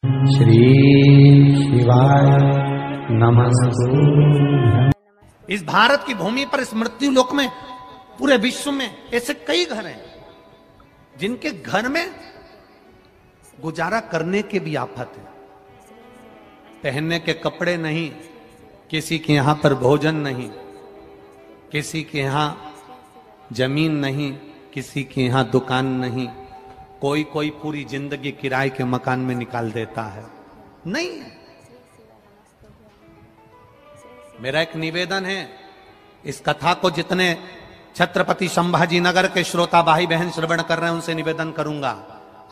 श्री शिवाय नमस्तुभ्यं। इस भारत की भूमि पर, इस मृत्यु लोक में, पूरे विश्व में ऐसे कई घर हैं जिनके घर में गुजारा करने के भी आफत है। पहनने के कपड़े नहीं, किसी के यहां पर भोजन नहीं, किसी के यहां जमीन नहीं, किसी के यहां दुकान नहीं, कोई पूरी जिंदगी किराए के मकान में निकाल देता है। नहीं, मेरा एक निवेदन है, इस कथा को जितने छत्रपति संभाजी नगर के श्रोता भाई बहन श्रवण कर रहे हैं उनसे निवेदन करूंगा,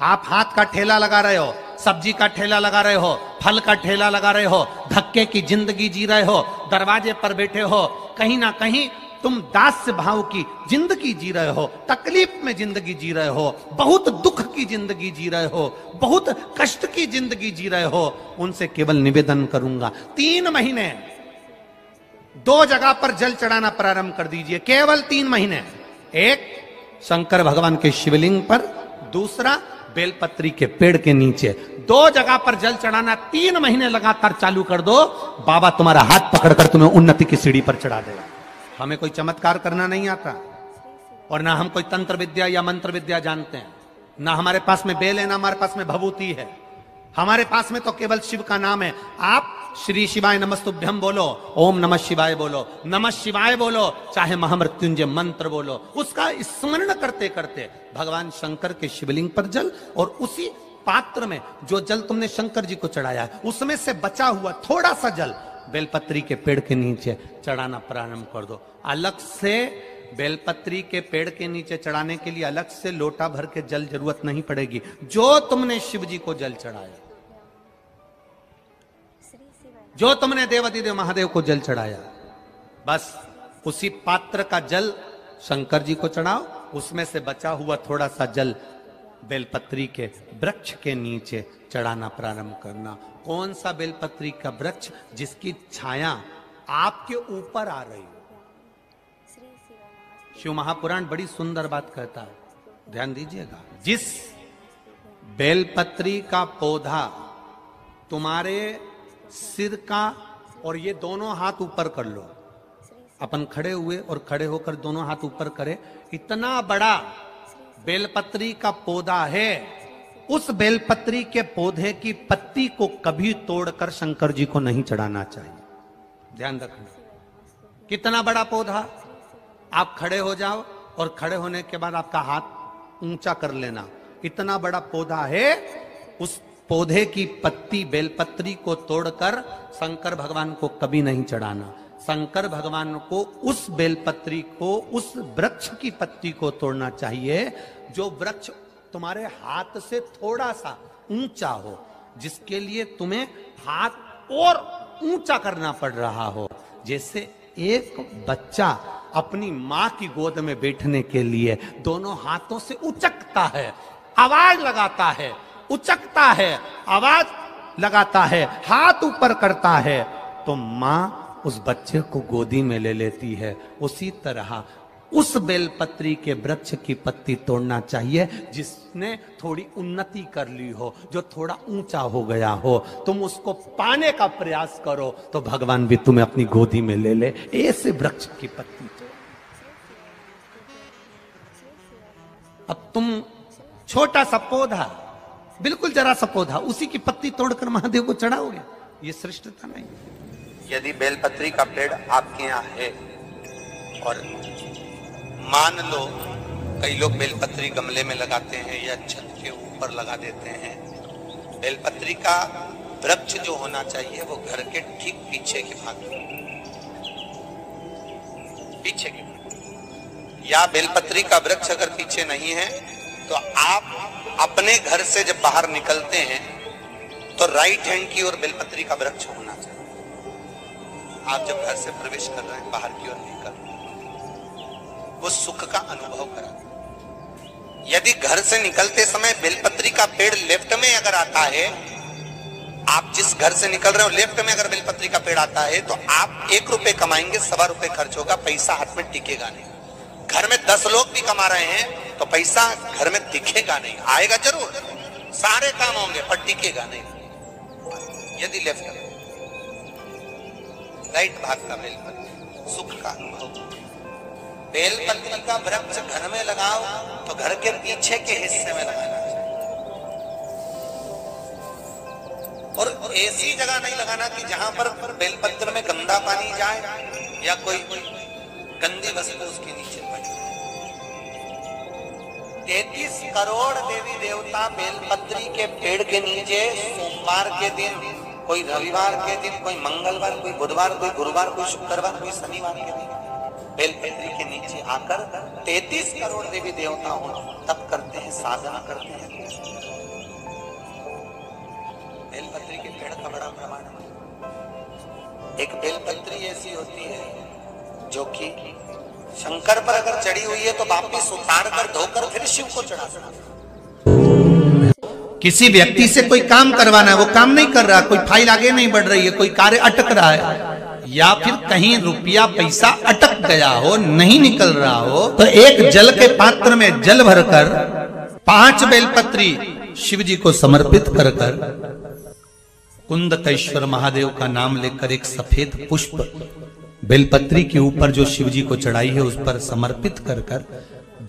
आप हाथ का ठेला लगा रहे हो, सब्जी का ठेला लगा रहे हो, फल का ठेला लगा रहे हो, धक्के की जिंदगी जी रहे हो, दरवाजे पर बैठे हो, कहीं ना कहीं तुम दास्य भाव की जिंदगी जी रहे हो, तकलीफ में जिंदगी जी रहे हो, बहुत दुख की जिंदगी जी रहे हो, बहुत कष्ट की जिंदगी जी रहे हो, उनसे केवल निवेदन करूंगा 3 महीने 2 जगह पर जल चढ़ाना प्रारंभ कर दीजिए। केवल 3 महीने, एक शंकर भगवान के शिवलिंग पर, दूसरा बेलपत्री के पेड़ के नीचे, 2 जगह पर जल चढ़ाना 3 महीने लगातार चालू कर दो। बाबा तुम्हारा हाथ पकड़कर तुम्हें उन्नति की सीढ़ी पर चढ़ा देगा। हमें कोई चमत्कार करना नहीं आता और ना हम कोई तंत्र विद्या या मंत्र विद्या जानते हैं, ना हमारे पास में बेल है, ना हमारे पास में भभूति है। हमारे पास में तो केवल शिव का नाम है। आप श्री शिवाय नमस्तुभ्यम बोलो, ओम नमः शिवाय बोलो, नमः शिवाय बोलो, चाहे महामृत्युंजय मंत्र बोलो, उसका स्मरण करते करते भगवान शंकर के शिवलिंग पर जल, और उसी पात्र में जो जल तुमने शंकर जी को चढ़ाया है उसमें से बचा हुआ थोड़ा सा जल बेलपत्री के पेड़ के नीचे चढ़ाना प्रारंभ कर दो। अलग से बेलपत्री के पेड़ के नीचे चढ़ाने के लिए अलग से लोटा भर के जल जरूरत नहीं पड़ेगी। जो तुमने शिव जी को जल चढ़ाया, जो तुमने देवादिदेव महादेव को जल चढ़ाया, बस उसी पात्र का जल शंकर जी को चढ़ाओ, उसमें से बचा हुआ थोड़ा सा जल बेलपत्री के वृक्ष के नीचे चढ़ाना प्रारंभ करना। कौन सा बेलपत्री का वृक्ष? जिसकी छाया आपके ऊपर आ रही हो। शिव महापुराण बड़ी सुंदर बात कहता है, ध्यान दीजिएगा। जिस बेलपत्री का पौधा तुम्हारे सिर का, और ये दोनों हाथ ऊपर कर लो, अपन खड़े हुए और खड़े होकर दोनों हाथ ऊपर करे, इतना बड़ा बेलपत्री का पौधा है, उस बेलपत्री के पौधे की पत्ती को कभी तोड़कर शंकर जी को नहीं चढ़ाना चाहिए। ध्यान रखना, कितना बड़ा पौधा। आप खड़े हो जाओ और खड़े होने के बाद आपका हाथ ऊंचा कर लेना, इतना बड़ा पौधा है, उस पौधे की पत्ती बेलपत्री को तोड़कर शंकर भगवान को कभी नहीं चढ़ाना। शंकर भगवान को उस बेलपत्री को, उस वृक्ष की पत्ती को तोड़ना चाहिए जो वृक्ष तुम्हारे हाथ से थोड़ा सा ऊंचा हो, जिसके लिए तुम्हें हाथ और ऊंचा करना पड़ रहा हो। जैसे एक बच्चा अपनी मां की गोद में बैठने के लिए दोनों हाथों से उचकता है, आवाज लगाता है, उचकता है, आवाज लगाता है, हाथ ऊपर करता है, तो मां उस बच्चे को गोदी में ले लेती है। उसी तरह उस बेलपत्री के वृक्ष की पत्ती तोड़ना चाहिए जिसने थोड़ी उन्नति कर ली हो, जो थोड़ा ऊंचा हो गया हो। तुम उसको पाने का प्रयास करो तो भगवान भी तुम्हें अपनी गोदी में ले ले। ऐसे वृक्ष की पत्ती तोड़। अब तुम छोटा सा पौधा, बिल्कुल जरा सा पौधा, उसी की पत्ती तोड़कर महादेव को चढ़ाओगे, ये श्रेष्ठता नहीं। यदि बेलपत्री का पेड़ आपके यहाँ है, और मान लो कई लोग बेलपत्री गमले में लगाते हैं या छत के ऊपर लगा देते हैं, बेलपत्री का वृक्ष जो होना चाहिए वो घर के ठीक पीछे के भाग में, पीछे के भाग। या बेलपत्री का वृक्ष अगर पीछे नहीं है तो आप अपने घर से जब बाहर निकलते हैं तो राइट हैंड की ओर बेलपत्री का वृक्ष होना चाहिए। आप जब घर से प्रवेश कर रहे हैं, बाहर की ओर निकल, वो सुख का अनुभव करा। यदि घर से निकलते समय बेलपत्री का पेड़ लेफ्ट में अगर आता है, आप जिस घर से निकल रहे हो लेफ्ट में अगर बेलपत्री का पेड़ आता है, तो आप 1 रुपए कमाएंगे, 1.25 रुपए खर्च होगा, पैसा हाथ में टिकेगा नहीं। घर में 10 लोग भी कमा रहे हैं तो पैसा घर में दिखेगा नहीं, आएगा जरूर, सारे काम होंगे पर टिकेगा नहीं। यदि लेफ्ट राइट भाग का बेलपत्री सुख का अनुभव। बेलपत्री का वृक्ष घर में लगाओ तो घर के पीछे के हिस्से में लगाना चाहिए, और ऐसी जगह नहीं लगाना कि जहां पर बेलपत्र में गंदा पानी जाए या कोई गंदी वस्तु उसके नीचे पड़े। 33 करोड़ देवी देवता बेलपत्री के पेड़ के नीचे सोमवार के दिन, कोई रविवार के दिन, कोई मंगलवार, कोई बुधवार, कोई गुरुवार, कोई शुक्रवार, कोई शनिवार के दिन बेलपत्री के नीचे आकर 33 करोड़ देवी देवता हो तप करते हैं, साधना करते हैं। बेलपत्री के पेड़ का बड़ा प्रमाण है। एक बेलपत्री ऐसी होती है जो कि शंकर पर अगर चढ़ी हुई है तो वापिस उतार कर धोकर फिर शिव को चढ़ा सकते। किसी व्यक्ति से कोई काम करवाना है, वो काम नहीं कर रहा, कोई फाइल आगे नहीं बढ़ रही है, कोई कार्य अटक रहा है, या फिर कहीं रुपया पैसा अटक गया हो, नहीं निकल रहा हो, तो एक जल के पात्र में जल भरकर 5 बेलपत्री शिव जी को समर्पित कर कुंदकेश्वर महादेव का नाम लेकर एक सफेद पुष्प बेलपत्री के ऊपर जो शिव जी को चढ़ाई है उस पर समर्पित कर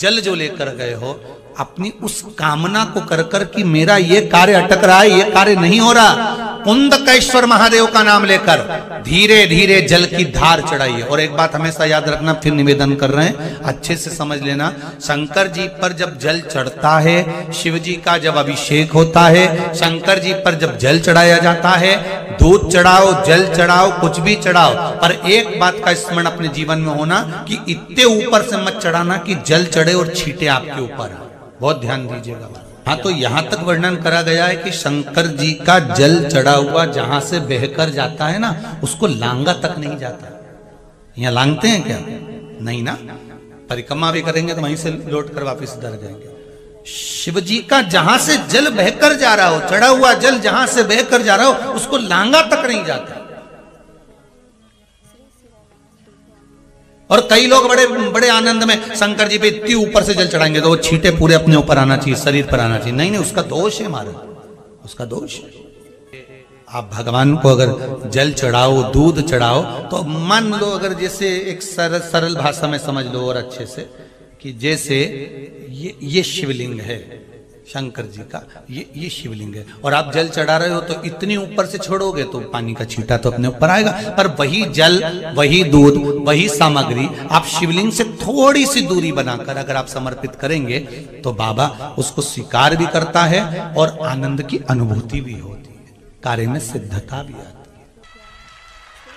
जल जो लेकर गए हो, अपनी उस कामना को कर कि मेरा ये कार्य अटक रहा है, ये कार्य नहीं हो रहा, कुंदकेश्वर महादेव का नाम लेकर धीरे धीरे जल की धार चढ़ाइए। और एक बात हमेशा याद रखना, फिर निवेदन कर रहे हैं, अच्छे से समझ लेना, शंकर जी पर जब जल चढ़ता है, शिव जी का जब अभिषेक होता है, शंकर जी पर जब जल चढ़ाया जाता है, दूध चढ़ाओ, जल चढ़ाओ, कुछ भी चढ़ाओ, पर एक बात का स्मरण अपने जीवन में होना कि इतने ऊपर से मत चढ़ाना कि जल चढ़े और छींटे आपके ऊपर। बहुत ध्यान दीजिएगा। हाँ, तो यहां तक वर्णन करा गया है कि शंकर जी का जल चढ़ा हुआ जहां से बहकर जाता है ना, उसको लांगा तक नहीं जाता। यहाँ लांगते हैं क्या? नहीं ना, परिक्रमा भी करेंगे तो वहीं से लौट कर वापिस इधर जाएंगे। शिव जी का जहां से जल बहकर जा रहा हो, चढ़ा हुआ जल जहां से बहकर जा रहा हो, उसको लांगा तक नहीं जाता। और कई लोग बड़े बड़े आनंद में शंकर जी पे इतनी ऊपर से जल चढ़ाएंगे तो वो छींटे पूरे अपने ऊपर आना चाहिए, शरीर पर आना चाहिए। नहीं नहीं, उसका दोष है महाराज, उसका दोष है। आप भगवान को अगर जल चढ़ाओ, दूध चढ़ाओ, तो मान लो अगर जैसे एक सरल भाषा में समझ लो और अच्छे से, कि जैसे ये शिवलिंग है शंकर जी का, ये शिवलिंग है, और आप जल चढ़ा रहे हो तो इतनी ऊपर से छोड़ोगे तो पानी का छींटा तो अपने ऊपर आएगा, पर वही जल, वही दूध, वही सामग्री आप शिवलिंग से थोड़ी सी दूरी बनाकर अगर आप समर्पित करेंगे तो बाबा उसको स्वीकार भी करता है और आनंद की अनुभूति भी होती है, कार्य में सिद्धता भी आती है,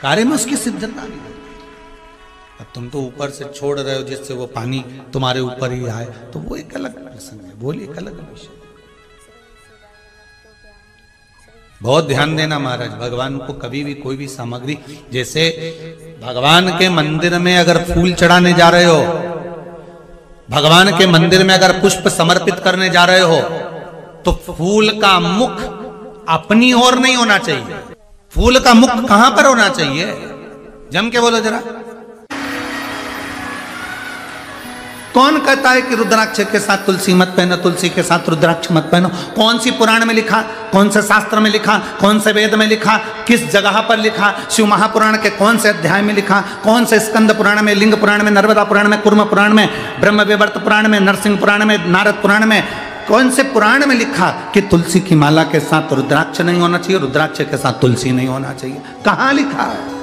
कार्य में उसकी सिद्धता भी होती है। अब तुम तो ऊपर से छोड़ रहे हो जिससे वो पानी तुम्हारे ऊपर ही आए, तो वो एक अलग प्रसंग है, बोलिए एक अलग विषय। बहुत ध्यान देना महाराज, भगवान को कभी भी कोई भी सामग्री, जैसे भगवान के मंदिर में अगर फूल चढ़ाने जा रहे हो, भगवान के मंदिर में अगर पुष्प समर्पित करने जा रहे हो, तो फूल का मुख अपनी ओर नहीं होना चाहिए। फूल का मुख कहां पर होना चाहिए? जम के बोलो जरा। कौन कहता है कि रुद्राक्ष के साथ तुलसी मत पहनो, तुलसी के साथ रुद्राक्ष मत पहनो? कौन सी पुराण में लिखा, कौन से शास्त्र में लिखा, कौन से वेद में लिखा, किस जगह पर लिखा, शिव महापुराण के कौन से अध्याय में लिखा, कौन से स्कंद पुराण में, लिंग पुराण में, नर्मदा पुराण में, कुर्म पुराण में, ब्रह्म वैवर्त पुराण में, नरसिंह पुराण में, नारद पुराण में, कौन से पुराण में लिखा कि तुलसी की माला के साथ रुद्राक्ष नहीं होना चाहिए, रुद्राक्ष के साथ तुलसी नहीं होना चाहिए? कहां लिखा है?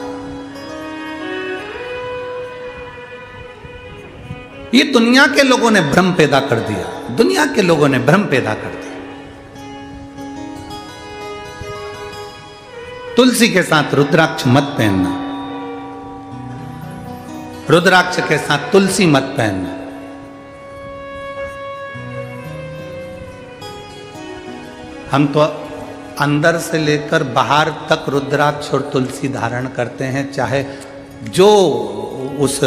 ये दुनिया के लोगों ने भ्रम पैदा कर दिया, दुनिया के लोगों ने भ्रम पैदा कर दिया। तुलसी के साथ रुद्राक्ष मत पहनना, रुद्राक्ष के साथ तुलसी मत पहनना। हम तो अंदर से लेकर बाहर तक रुद्राक्ष और तुलसी धारण करते हैं, चाहे जो उस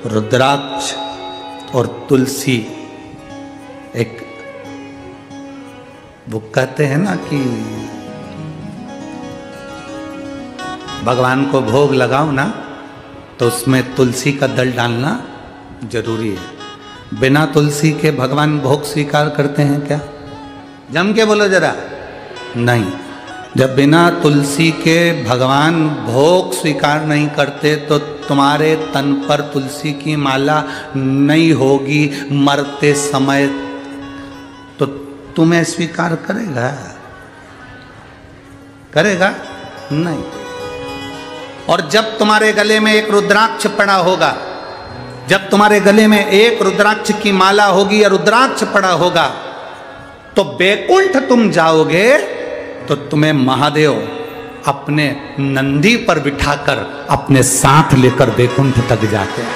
रुद्राक्ष और तुलसी एक, वो कहते हैं ना कि भगवान को भोग लगाओ ना तो उसमें तुलसी का दल डालना जरूरी है। बिना तुलसी के भगवान भोग स्वीकार करते हैं क्या? जम के बोलो जरा। नहीं, जब बिना तुलसी के भगवान भोग स्वीकार नहीं करते तो तुम्हारे तन पर तुलसी की माला नहीं होगी मरते समय, तो तुम्हें स्वीकार करेगा? करेगा नहीं। और जब तुम्हारे गले में एक रुद्राक्ष पड़ा होगा, जब तुम्हारे गले में एक रुद्राक्ष की माला होगी या रुद्राक्ष पड़ा होगा, तो बैकुंठ तुम जाओगे तो तुम्हें महादेव अपने नंदी पर बिठाकर अपने साथ लेकर बैकुंठ तक जाते हैं।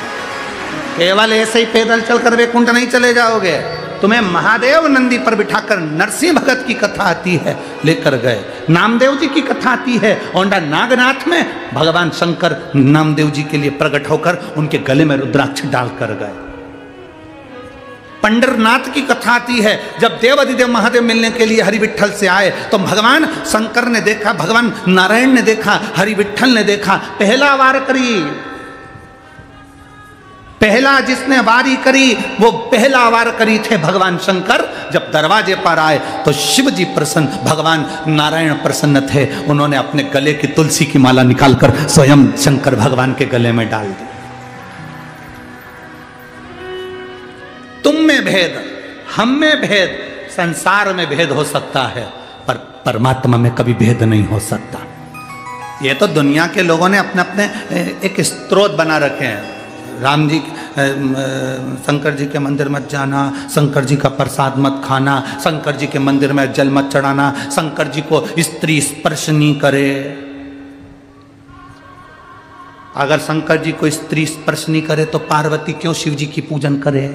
केवल ऐसे ही पैदल चलकर बैकुंठ नहीं चले जाओगे, तुम्हें महादेव नंदी पर बिठाकर, नरसिंह भगत की कथा आती है लेकर गए, नामदेव जी की कथा आती है, औंडा नागनाथ में भगवान शंकर नामदेव जी के लिए प्रकट होकर उनके गले में रुद्राक्ष डालकर गए। पंडरनाथ की कथा आती है, जब देव अधिदेव महादेव मिलने के लिए हरि विठ्ठल से आए तो भगवान शंकर ने देखा, भगवान नारायण ने देखा, हरि विठ्ठल ने देखा, पहला वार करी, पहला जिसने वारी करी वो पहला वार करी थे भगवान शंकर। जब दरवाजे पर आए तो शिव जी प्रसन्न, भगवान नारायण प्रसन्न थे, उन्होंने अपने गले की तुलसी की माला निकालकर स्वयं शंकर भगवान के गले में डाल दी। तुम में भेद, हम में भेद, संसार में भेद हो सकता है पर परमात्मा में कभी भेद नहीं हो सकता। ये तो दुनिया के लोगों ने अपने अपने एक स्त्रोत बना रखे हैं। राम जी, शंकर जी के मंदिर मत जाना, शंकर जी का प्रसाद मत खाना, शंकर जी के मंदिर में जल मत चढ़ाना, शंकर जी को स्त्री स्पर्श नहीं करे। अगर शंकर जी को स्त्री स्पर्श नहीं करे तो पार्वती क्यों शिव जी की पूजन करे?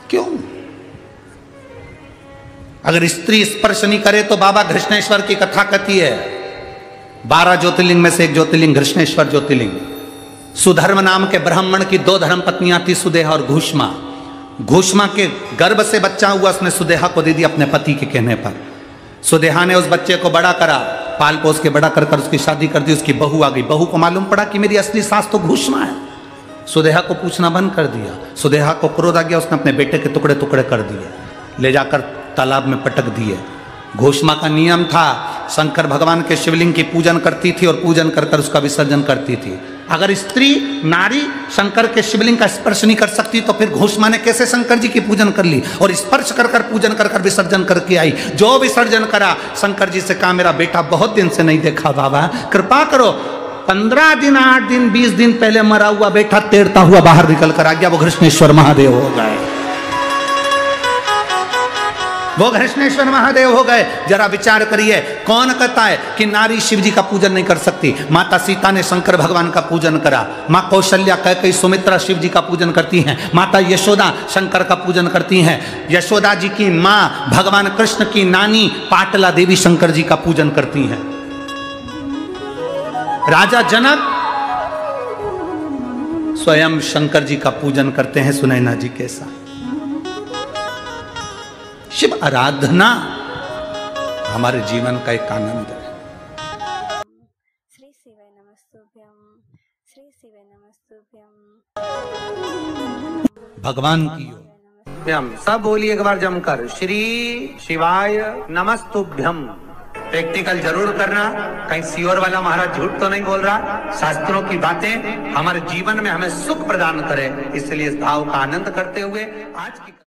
क्यों? अगर स्त्री स्पर्श नहीं करे तो बाबा घृष्णेश्वर की कथा कहती है, 12 ज्योतिर्लिंग में से एक ज्योतिर्लिंग घृष्णेश्वर ज्योतिर्लिंग। सुधर्म नाम के ब्राह्मण की 2 धर्म पत्नियां थी, सुदेहा और घूष्मा। घूष्मा के गर्भ से बच्चा हुआ, उसने सुदेहा को दे दिया अपने पति के कहने पर। सुदेहा ने उस बच्चे को बड़ा करा, पाल पोस के बड़ा कर उसकी शादी कर दी। उसकी बहू आ गई, बहू को मालूम पड़ा कि मेरी असली सास तो घूष्मा है। सुदेहा को पूछना बंद कर दिया। सुदेहा को क्रोध आ गया, उसने अपने बेटे के टुकड़े टुकड़े कर दिए, ले जाकर तालाब में पटक दिए। घोषमा का नियम था, शंकर भगवान के शिवलिंग की पूजन करती थी और पूजन कर कर उसका विसर्जन करती थी। अगर स्त्री नारी शंकर के शिवलिंग का स्पर्श नहीं कर सकती तो फिर घोषमा ने कैसे शंकर जी की पूजन कर ली और स्पर्श कर कर पूजन कर कर विसर्जन करके आई। जो विसर्जन करा, शंकर जी से कहा मेरा बेटा बहुत दिन से नहीं देखा, बाबा कृपा करो। 15 दिन 8 दिन 20 दिन पहले मरा हुआ बेटा तैरता हुआ बाहर निकल कर आ गया, वो घृष्णेश्वर महादेव हो गए। वो घृष्णेश्वर महादेव हो गए। जरा विचार करिए, कौन कहता है कि नारी शिव जी का पूजन नहीं कर सकती? माता सीता ने शंकर भगवान का पूजन करा, माँ कौशल्या कैकेयी सुमित्रा शिव जी का पूजन करती हैं, माता यशोदा शंकर का पूजन करती हैं, यशोदा जी की माँ भगवान कृष्ण की नानी पाटला देवी शंकर जी का पूजन करती हैं। राजा जनक स्वयं शंकर जी का पूजन करते हैं सुनैना जी के साथ। शिव आराधना हमारे जीवन का एक आनंद है। श्री शिवाय नमस्तुभ्यं, श्री शिवाय नमस्तुभ्यं। भगवान की ओर सब बोलिए एक बार जमकर, श्री शिवाय नमस्तुभ्यम। प्रैक्टिकल जरूर करना, कहीं सियोर वाला महाराज झूठ तो नहीं बोल रहा। शास्त्रों की बातें हमारे जीवन में हमें सुख प्रदान करे, इसलिए इस भाव का आनंद करते हुए आज की